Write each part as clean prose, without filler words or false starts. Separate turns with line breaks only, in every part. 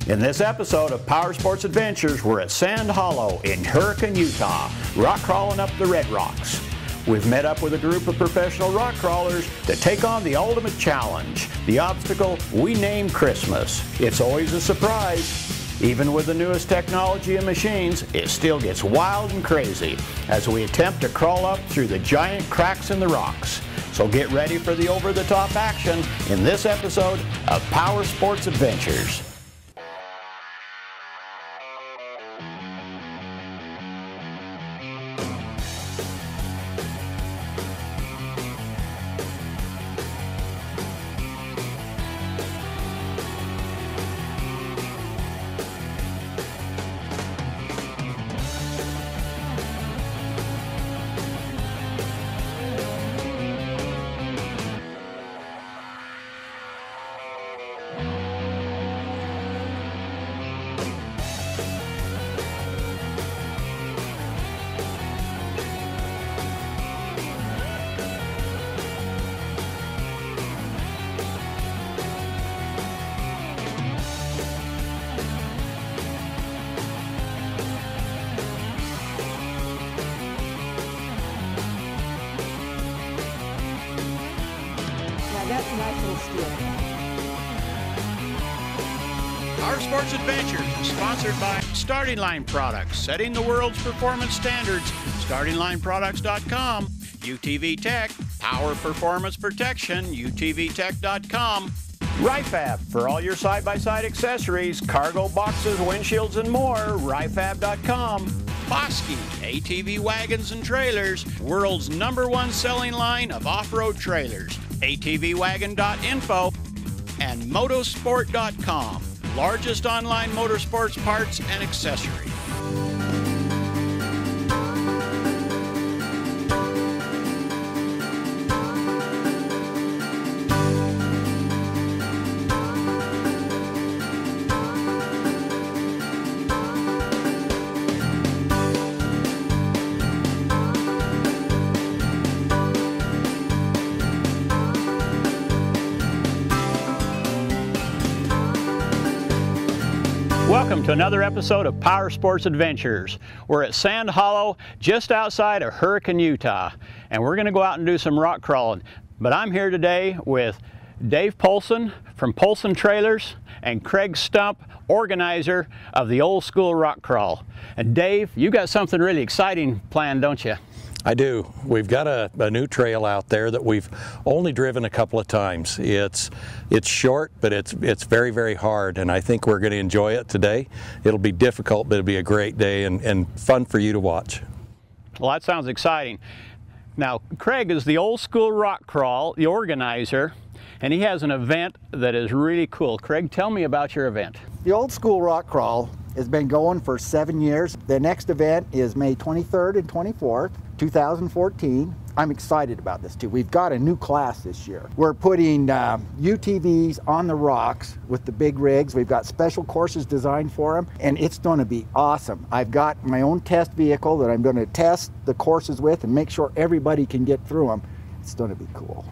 In this episode of PowerSports Adventures, we're at Sand Hollow in Hurricane, Utah, rock crawling up the Red Rocks. We've met up with a group of professional rock crawlers to take on the ultimate challenge, the obstacle we name Christmas. It's always a surprise. Even with the newest technology and machines, it still gets wild and crazy as we attempt to crawl up through the giant cracks in the rocks. So get ready for the over-the-top action in this episode of PowerSports Adventures.
That's a nice little steel.
PowerSports Adventures is sponsored by Starting Line Products, setting the world's performance standards. StartingLineProducts.com, UTV Tech, Power Performance Protection, UTVTech.com. Ryfab, for all your side-by-side accessories, cargo boxes, windshields, and more, Ryfab.com. Bosky, ATV wagons and trailers, world's #1 selling line of off-road trailers. ATVwagon.info and Motosport.com, largest online motorsports parts and accessories. Welcome to another episode of PowerSports Adventures. We're at Sand Hollow, just outside of Hurricane, Utah, and we're going to go out and do some rock crawling. But I'm here today with Dave Poulsen from Polson Trailers and Craig Stump, organizer of the Old School Rock Crawl. And Dave, you got something really exciting planned, don't you?
I do. We've got a new trail out there that we've only driven a couple of times. It's short, but it's very, very hard, and I think we're going to enjoy it today. It'll be difficult, but it'll be a great day and fun for you to watch.
Well, that sounds exciting. Now, Craig is the Old School Rock Crawl, the organizer, and he has an event that is really cool. Craig, tell me about your event.
The Old School Rock Crawl has been going for 7 years. The next event is May 23rd and 24th, 2014. I'm excited about this too. We've got a new class this year. We're putting UTVs on the rocks with the big rigs. We've got special courses designed for them, and it's going to be awesome. I've got my own test vehicle that I'm going to test the courses with and make sure everybody can get through them. It's going to be cool.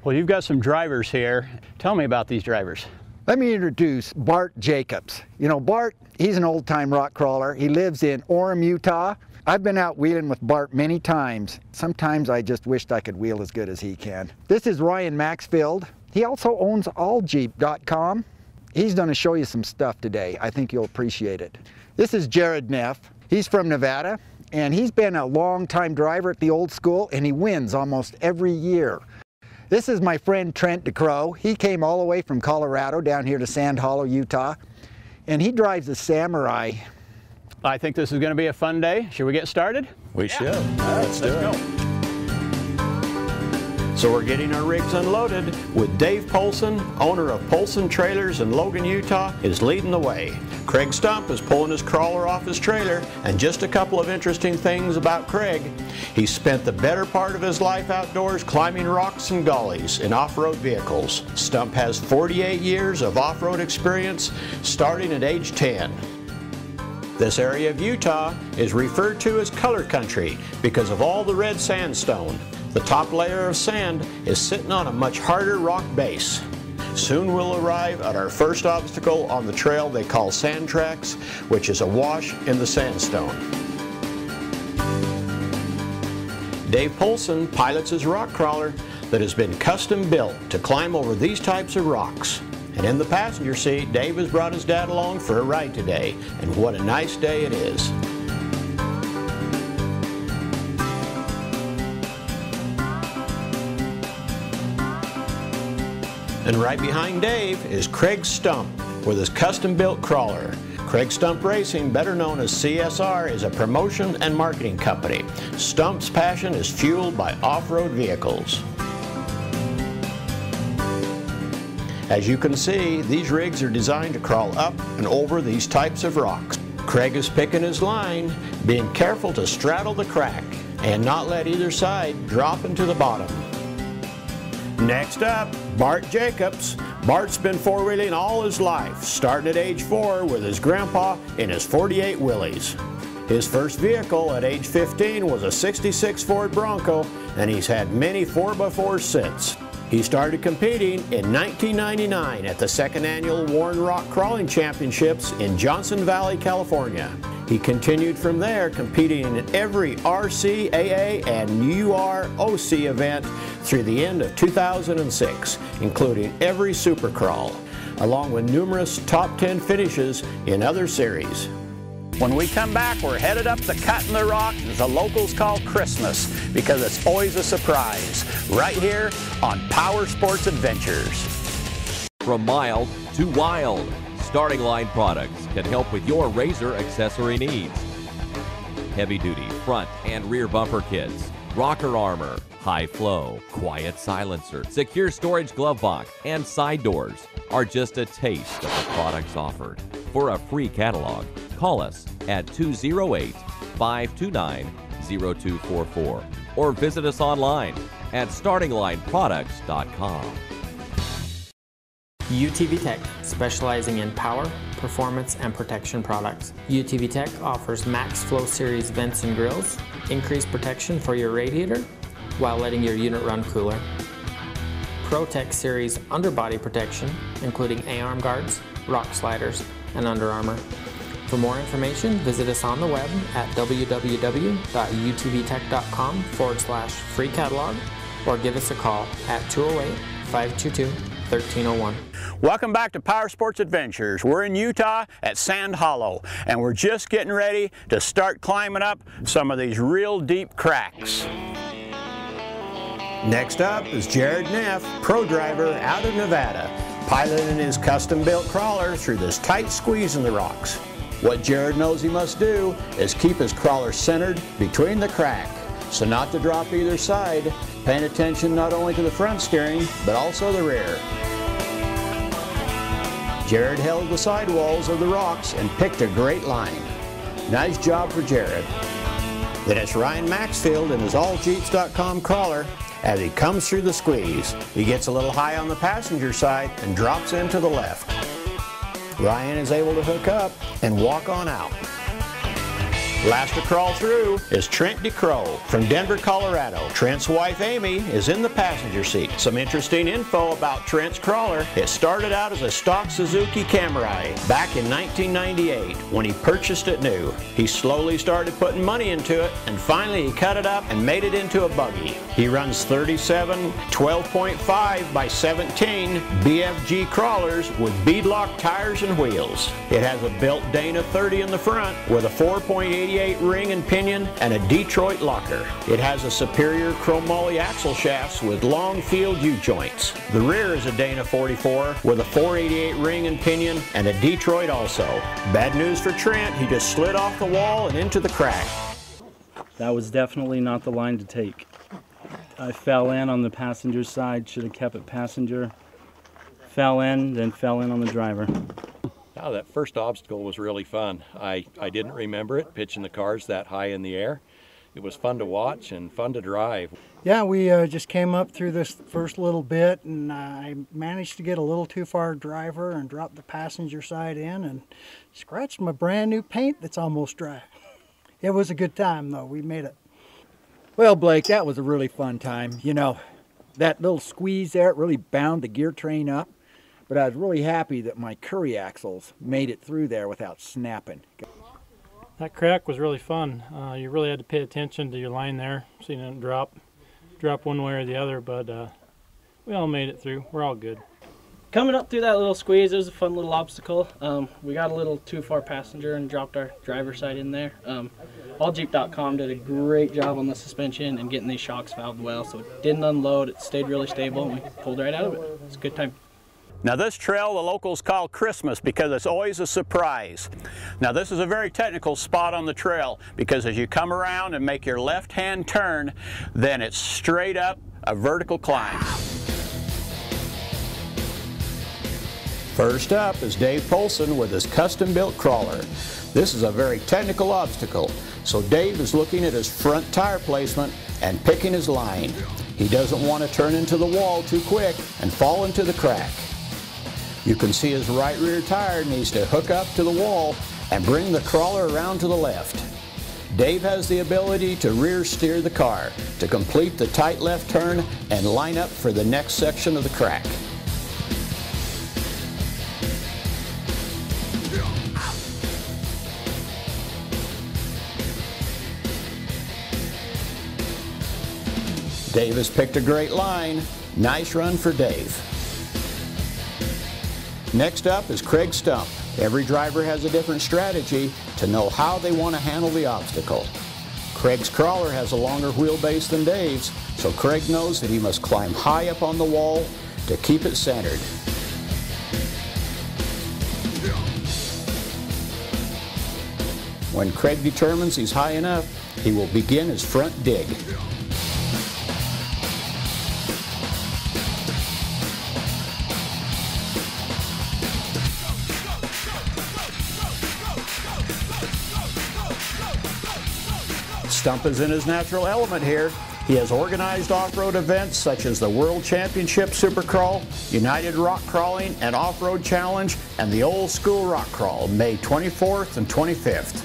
Well, you've got some drivers here. Tell me about these drivers.
Let me introduce Bart Jacobs. You know, Bart, he's an old-time rock crawler. He lives in Orem, Utah. I've been out wheeling with Bart many times. Sometimes I just wished I could wheel as good as he can. This is Ryan Maxfield. He also owns alljeep.com. He's going to show you some stuff today. I think you'll appreciate it. This is Jared Neff. He's from Nevada, and he's been a long-time driver at the Old School, and he wins almost every year. This is my friend Trent DeCrow. He came all the way from Colorado down here to Sand Hollow, Utah, and he drives a Samurai.
I think this is going to be a fun day. Should we get started?
We should.
Let's go. So we're getting our rigs unloaded with Dave Poulsen, owner of Poulsen Trailers in Logan, Utah, is leading the way. Craig Stump is pulling his crawler off his trailer, and just a couple of interesting things about Craig. He spent the better part of his life outdoors climbing rocks and gullies in off-road vehicles. Stump has 48 years of off-road experience, starting at age 10. This area of Utah is referred to as color country because of all the red sandstone. The top layer of sand is sitting on a much harder rock base. Soon we'll arrive at our first obstacle on the trail they call Sand Tracks, which is a wash in the sandstone. Dave Poulsen pilots his rock crawler that has been custom built to climb over these types of rocks. And in the passenger seat, Dave has brought his dad along for a ride today, and what a nice day it is. And right behind Dave is Craig Stump with his custom-built crawler. Craig Stump Racing, better known as CSR, is a promotion and marketing company. Stump's passion is fueled by off-road vehicles. As you can see, these rigs are designed to crawl up and over these types of rocks. Craig is picking his line, being careful to straddle the crack and not let either side drop into the bottom. Next up, Bart Jacobs. Bart's been four-wheeling all his life, starting at age 4 with his grandpa in his 48 Willys. His first vehicle at age 15 was a 66 Ford Bronco, and he's had many 4x4s since. He started competing in 1999 at the second annual Warren Rock Crawling Championships in Johnson Valley, California. He continued from there, competing in every RC, AA, and UROC event through the end of 2006, including every Supercrawl, along with numerous top 10 finishes in other series. When we come back, we're headed up the cut in the rock, as the locals call Christmas, because it's always a surprise, right here on PowerSports Adventures.
From mild to wild, Starting Line Products can help with your RZR accessory needs. Heavy-duty front and rear bumper kits, rocker armor, high flow, quiet silencer, secure storage glove box, and side doors are just a taste of the products offered. For a free catalog, call us at 208-529-0244 or visit us online at startinglineproducts.com.
UTV Tech, specializing in power, performance, and protection products. UTV Tech offers Max Flow Series vents and grills, increased protection for your radiator while letting your unit run cooler. ProTech Series underbody protection, including A-arm guards, rock sliders, and Under Armour. For more information, visit us on the web at www.utvtech.com/free catalog or give us a call at 208-522-1301.
Welcome back to PowerSports Adventures. We're in Utah at Sand Hollow, and we're just getting ready to start climbing up some of these real deep cracks. Next up is Jared Neff, pro driver out of Nevada, piloting his custom-built crawler through this tight squeeze in the rocks. What Jared knows he must do is keep his crawler centered between the crack, so not to drop either side, paying attention not only to the front steering, but also the rear. Jared held the sidewalls of the rocks and picked a great line. Nice job for Jared. Then it's Ryan Maxfield in his alljeeps.com crawler as he comes through the squeeze. He gets a little high on the passenger side and drops into the left. Ryan is able to hook up and walk on out. Last to crawl through is Trent DeCrow from Denver, Colorado. Trent's wife Amy is in the passenger seat. Some interesting info about Trent's crawler. It started out as a stock Suzuki Camry back in 1998 when he purchased it new. He slowly started putting money into it, and finally he cut it up and made it into a buggy. He runs 37 12.5 by 17 BFG crawlers with beadlock tires and wheels. It has a built Dana 30 in the front with a 4.88 ring and pinion and a Detroit locker. It has a superior chromoly axle shafts with long field U-joints. The rear is a Dana 44 with a 488 ring and pinion and a Detroit also. Bad news for Trent, he just slid off the wall and into the crack.
That was definitely not the line to take. I fell in on the passenger side, should have kept it passenger. Fell in, then fell in on the driver.
Now, that first obstacle was really fun. I didn't remember it, pitching the cars that high in the air. It was fun to watch and fun to drive.
Yeah, we just came up through this first little bit, and I managed to get a little too far driver and dropped the passenger side in and scratched my brand new paint that's almost dry. It was a good time though, we made it.
Well, Blake, that was a really fun time. You know, that little squeeze there, it really bound the gear train up. but I was really happy that my Curry axles made it through there without snapping.
That crack was really fun. You really had to pay attention to your line there so you didn't drop one way or the other, but we all made it through. We're all good.
Coming up through that little squeeze, it was a fun little obstacle. We got a little too far passenger and dropped our driver's side in there. AllJeep.com did a great job on the suspension and getting these shocks valved well, so it didn't unload, it stayed really stable, and we pulled right out of it. It's a good time.
Now this trail the locals call Christmas because it's always a surprise. Now this is a very technical spot on the trail because as you come around and make your left-hand turn, then it's straight up a vertical climb. First up is Dave Poulsen with his custom-built crawler. This is a very technical obstacle, so Dave is looking at his front tire placement and picking his line. He doesn't want to turn into the wall too quick and fall into the crack. You can see his right rear tire needs to hook up to the wall and bring the crawler around to the left. Dave has the ability to rear steer the car to complete the tight left turn and line up for the next section of the crack. Dave has picked a great line. Nice run for Dave. Next up is Craig Stump. Every driver has a different strategy to know how they want to handle the obstacle. Craig's crawler has a longer wheelbase than Dave's, so Craig knows that he must climb high up on the wall to keep it centered. When Craig determines he's high enough, he will begin his front dig. Stump is in his natural element here. He has organized off-road events such as the World Championship Supercrawl, United Rock Crawling and Off-Road Challenge, and the Old School Rock Crawl, May 24th and 25th.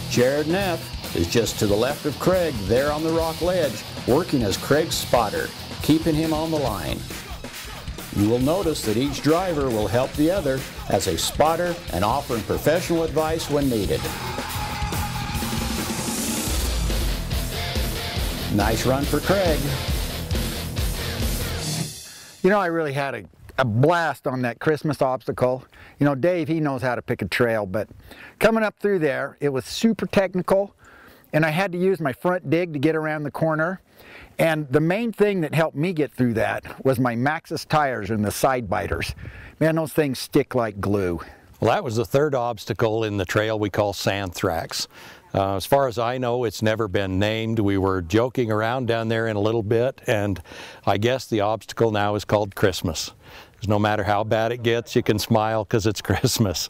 Jared Neff is just to the left of Craig there on the rock ledge, working as Craig's spotter, keeping him on the line. You will notice that each driver will help the other as a spotter and offering professional advice when needed. Nice run for Craig.
You know, I really had a blast on that Christmas obstacle. You know, Dave, he knows how to pick a trail, but coming up through there, it was super technical, and I had to use my front dig to get around the corner. And the main thing that helped me get through that was my Maxxis tires and the side biters. Man, those things stick like glue.
Well, that was the third obstacle in the trail we call Sandthrax. As far as I know, it's never been named. We were joking around down there in a little bit, and I guess the obstacle now is called Christmas. Because no matter how bad it gets, you can smile because it's Christmas.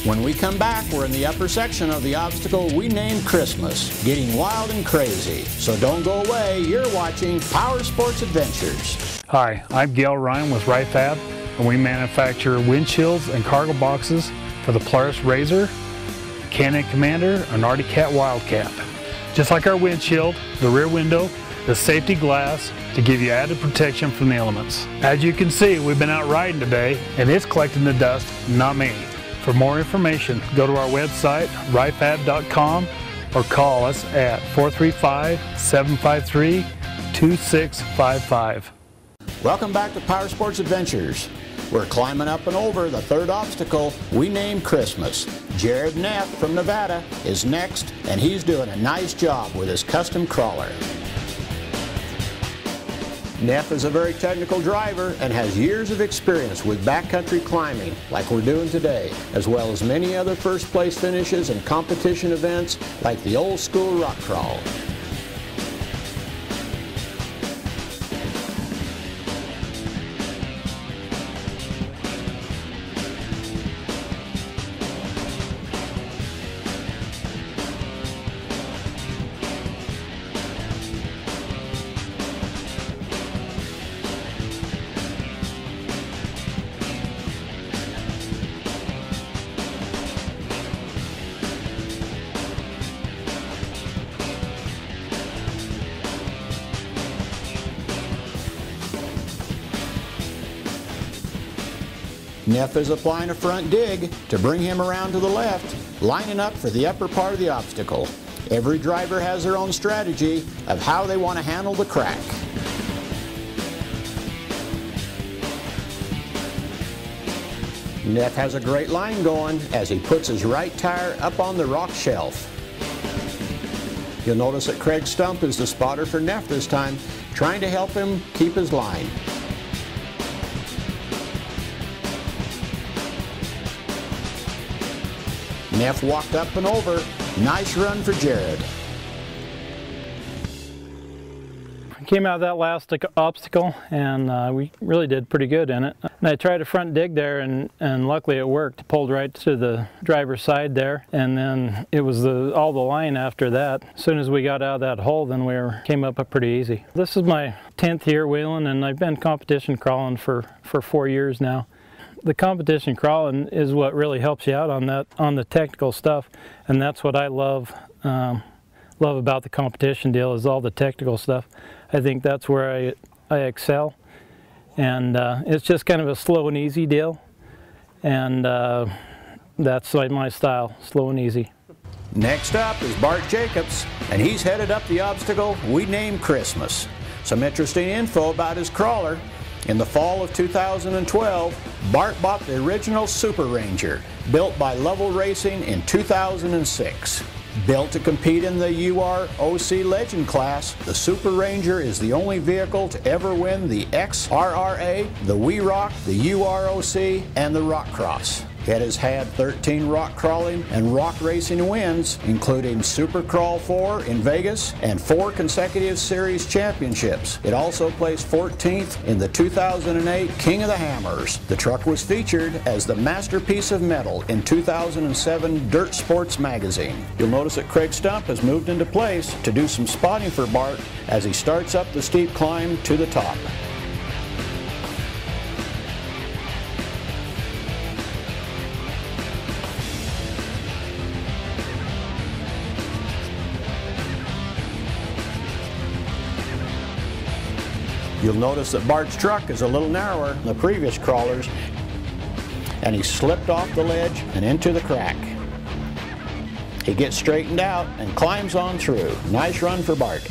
When we come back, we're in the upper section of the obstacle we named Christmas, getting wild and crazy. So don't go away. You're watching PowerSports Adventures.
Hi, I'm Gail Ryan with RiFab, and we manufacture windshields and cargo boxes for the Polaris RZR, Canon Commander, and Arctic Cat Wildcat. Just like our windshield, the rear window is safety glass to give you added protection from the elements. As you can see, we've been out riding today, and it's collecting the dust, not me. For more information, go to our website, rifab.com, or call us at 435-753-2655.
Welcome back to PowerSports Adventures. We're climbing up and over the third obstacle we named Christmas. Jared Neff from Nevada is next, and he's doing a nice job with his custom crawler. Neff is a very technical driver and has years of experience with backcountry climbing like we're doing today, as well as many other first place finishes and competition events like the Old School Rock Crawl. Neff is applying a front dig to bring him around to the left, lining up for the upper part of the obstacle. Every driver has their own strategy of how they want to handle the crack. Neff has a great line going as he puts his right tire up on the rock shelf. You'll notice that Craig Stump is the spotter for Neff this time, trying to help him keep his line. Neff walked up and over. Nice run for Jared.
Came out of that last obstacle and we really did pretty good in it. And I tried a front dig there and luckily it worked. Pulled right to the driver's side there, and then it was all the line after that. As soon as we got out of that hole, then came up pretty easy. This is my 10th year wheeling, and I've been competition crawling for 4 years now. The competition crawling is what really helps you out on the technical stuff, and that's what I love about the competition deal, is all the technical stuff. I think that's where I excel, and it's just kind of a slow and easy deal, and that's like my style, slow and easy.
Next up is Bart Jacobs, and he's headed up the obstacle we named Christmas. Some interesting info about his crawler. In the fall of 2012, Bart bought the original Super Ranger, built by Level Racing in 2006. Built to compete in the UROC Legend class, the Super Ranger is the only vehicle to ever win the XRRA, the We Rock, the UROC, and the Rock Cross. It has had 13 rock crawling and rock racing wins, including Super Crawl 4 in Vegas and 4 consecutive series championships. It also placed 14th in the 2008 King of the Hammers. The truck was featured as the Masterpiece of Metal in 2007 Dirt Sports magazine. You'll notice that Craig Stump has moved into place to do some spotting for Bart as he starts up the steep climb to the top. You'll notice that Bart's truck is a little narrower than the previous crawlers, and he slipped off the ledge and into the crack. He gets straightened out and climbs on through. Nice run for Bart.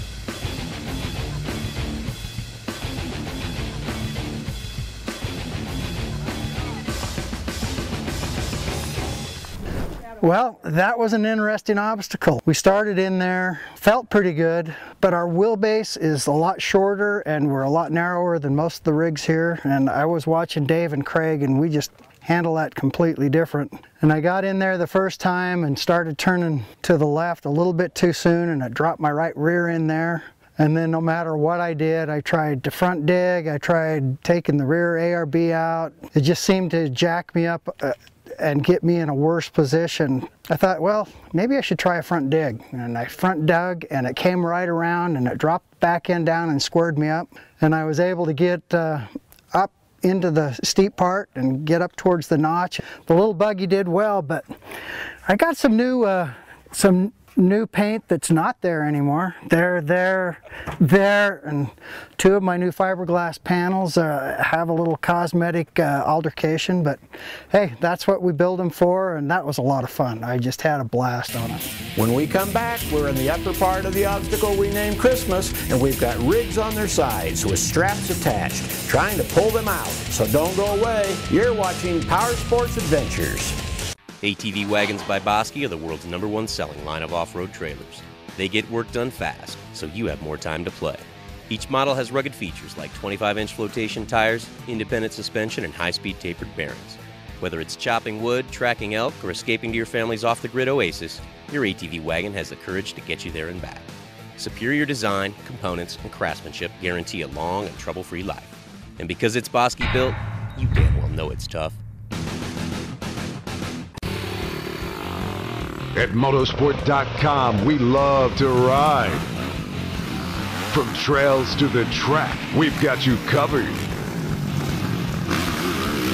Well, that was an interesting obstacle. We started in there, felt pretty good, but our wheelbase is a lot shorter and we're a lot narrower than most of the rigs here. And I was watching Dave and Craig, and we just handle that completely different. And I got in there the first time and started turning to the left a little bit too soon, and I dropped my right rear in there. And then no matter what I did, I tried to front dig, I tried taking the rear ARB out. It just seemed to jack me up and get me in a worse position. I thought, well, maybe I should try a front dig. And I front dug, and it came right around, and it dropped back end down and squared me up. And I was able to get up into the steep part and get up towards the notch. The little buggy did well, but I got some new paint that's not there anymore. There, and 2 of my new fiberglass panels have a little cosmetic altercation, but hey, that's what we build them for, and that was a lot of fun. I just had a blast on it.
When we come back, we're in the upper part of the obstacle we named Christmas, and we've got rigs on their sides with straps attached, trying to pull them out. So don't go away. You're watching PowerSports Adventures.
ATV Wagons by Bosque are the world's #1 selling line of off-road trailers. They get work done fast, so you have more time to play. Each model has rugged features like 25-inch flotation tires, independent suspension, and high-speed tapered bearings. Whether it's chopping wood, tracking elk, or escaping to your family's off-the-grid oasis, your ATV wagon has the courage to get you there and back. Superior design, components, and craftsmanship guarantee a long and trouble-free life. And because it's Bosque built, you damn well know it's tough.
At motorsport.com, we love to ride. From trails to the track, we've got you covered.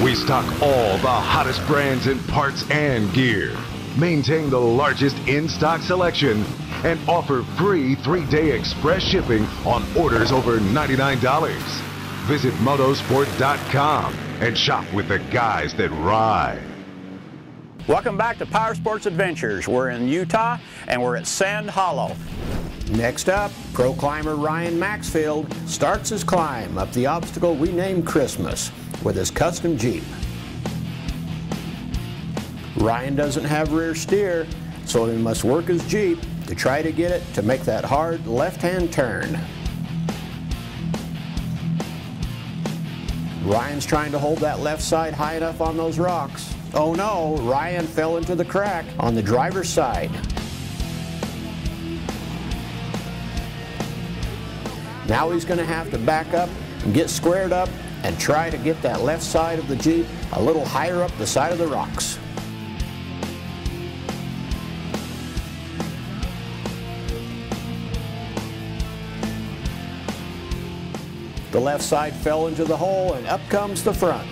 We stock all the hottest brands in parts and gear, maintain the largest in-stock selection, and offer free 3-day express shipping on orders over $99. Visit motorsport.com and shop with the guys that ride.
Welcome back to PowerSports Adventures. We're in Utah and we're at Sand Hollow. Next up, pro climber Ryan Maxfield starts his climb up the obstacle we named Christmas with his custom Jeep. Ryan doesn't have rear steer, so he must work his Jeep to try to get it to make that hard left-hand turn. Ryan's trying to hold that left side high enough on those rocks. Oh no, Ryan fell into the crack on the driver's side. Now he's going to have to back up and get squared up and try to get that left side of the Jeep a little higher up the side of the rocks. The left side fell into the hole and up comes the front.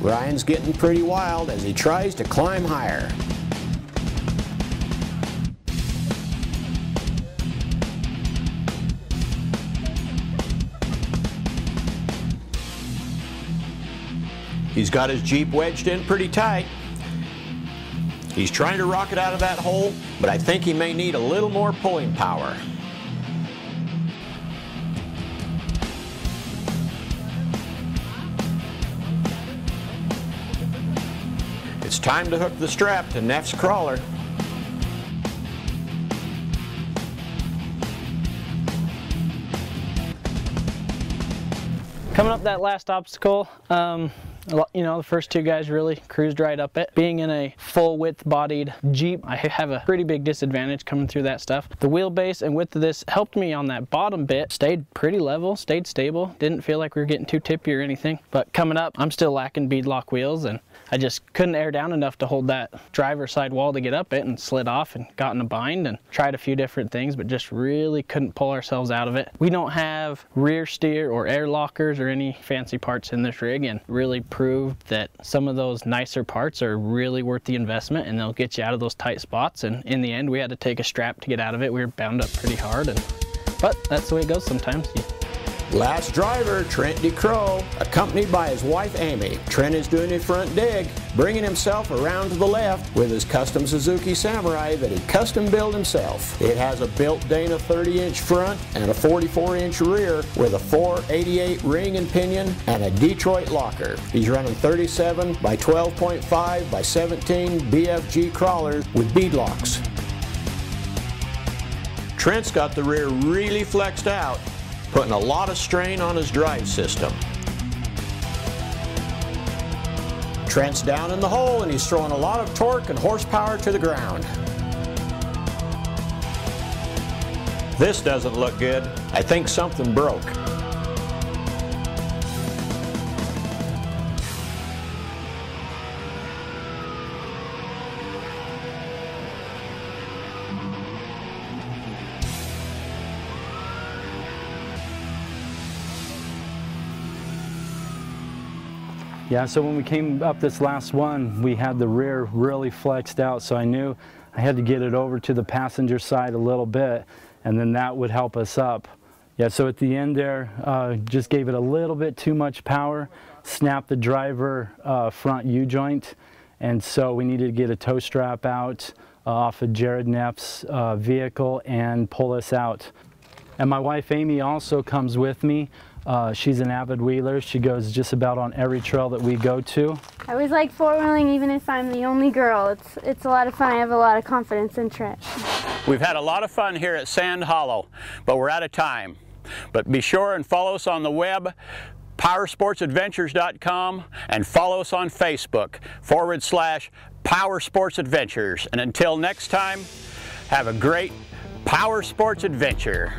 Ryan's getting pretty wild as he tries to climb higher. He's got his Jeep wedged in pretty tight. He's trying to rock it out of that hole, but I think he may need a little more pulling power. It's time to hook the strap to Neff's crawler.
Coming up that last obstacle, you know, the first two guys really cruised right up it. Being in a full width bodied Jeep, I have a pretty big disadvantage coming through that stuff. The wheelbase and width of this helped me on that bottom bit. Stayed pretty level, stayed stable. Didn't feel like we were getting too tippy or anything. But coming up, I'm still lacking beadlock wheels, and I just couldn't air down enough to hold that driver's side wall to get up it, and slid off and got in a bind and tried a few different things, but just really couldn't pull ourselves out of it. We don't have rear steer or air lockers or any fancy parts in this rig, and really proved that some of those nicer parts are really worth the investment, and they'll get you out of those tight spots. And in the end, we had to take a strap to get out of it. We were bound up pretty hard, but that's the way it goes sometimes.
Last driver, Trent DeCrow, accompanied by his wife Amy. Trent is doing a front dig, bringing himself around to the left with his custom Suzuki Samurai that he custom built himself. It has a built Dana 30-inch front and a 44-inch rear with a 488 ring and pinion and a Detroit locker. He's running 37 by 12.5 by 17 BFG crawlers with beadlocks. Trent's got the rear really flexed out, putting a lot of strain on his drive system. Trent's down in the hole and he's throwing a lot of torque and horsepower to the ground. This doesn't look good. I think something broke.
Yeah, so when we came up this last one, we had the rear really flexed out, so I knew I had to get it over to the passenger side a little bit, and then that would help us up. Yeah, so at the end there, just gave it a little bit too much power, snapped the driver front U-joint, and so we needed to get a tow strap out off of Jared Neff's vehicle and pull us out. And my wife Amy also comes with me. She's an avid wheeler. She goes just about on every trail that we go to.
I always like four-wheeling even if I'm the only girl. It's a lot of fun. I have a lot of confidence in Trent.
We've had a lot of fun here at Sand Hollow, but we're out of time. But be sure and follow us on the web, PowerSportsAdventures.com, and follow us on Facebook, /PowerSports Adventures. And until next time, have a great PowerSports Adventure.